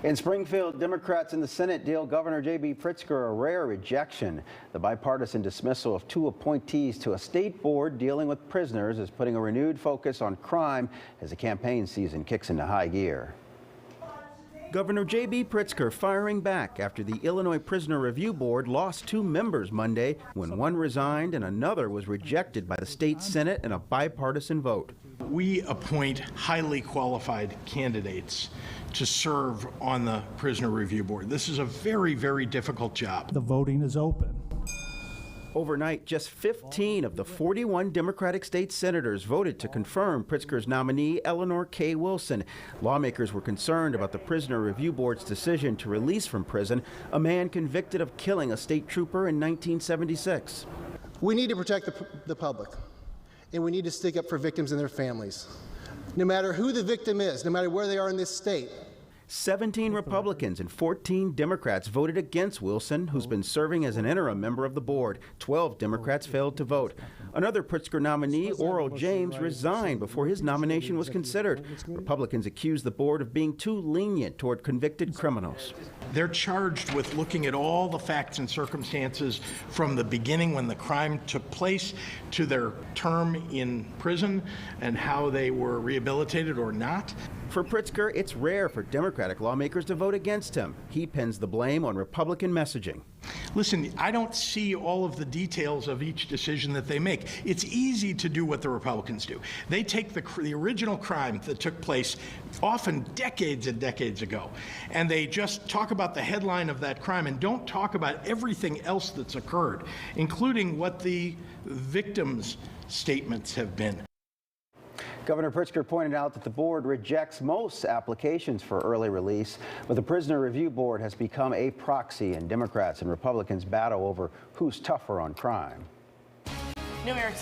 In Springfield, Democrats in the Senate deal Governor J.B. Pritzker a rare rejection. The bipartisan dismissal of 2 appointees to a state board dealing with prisoners is putting a renewed focus on crime as the campaign season kicks into high gear. Governor J.B. Pritzker firing back after the Illinois Prisoner Review Board lost 2 members Monday when one resigned and another was rejected by the state Senate in a bipartisan vote. We appoint highly qualified candidates to serve on the Prisoner Review Board. This is a very, very difficult job. The voting is open. Overnight, just 15 of the 41 Democratic state senators voted to confirm Pritzker's nominee, Eleanor K. Wilson. Lawmakers were concerned about the Prisoner Review Board's decision to release from prison a man convicted of killing a state trooper in 1976. We need to protect the public, and we need to stick up for victims and their families. No matter who the victim is, no matter where they are in this state. 17 Republicans and 14 Democrats voted against Wilson, who's been serving as an interim member of the board. 12 Democrats failed to vote. Another Pritzker nominee, Oral James, resigned before his nomination was considered. Republicans accused the board of being too lenient toward convicted criminals. They're charged with looking at all the facts and circumstances from the beginning when the crime took place to their term in prison and how they were rehabilitated or not. For Pritzker, it's rare for Democratic lawmakers to vote against him. He pins the blame on Republican messaging. Listen, I don't see all of the details of each decision that they make. It's easy to do what the Republicans do. They take the original crime that took place often decades and decades ago, and they just talk about the headline of that crime and don't talk about everything else that's occurred, including what the victims' statements have been. Governor Pritzker pointed out that the board rejects most applications for early release, but the Prisoner Review Board has become a proxy, and Democrats and Republicans battle over who's tougher on crime. New York City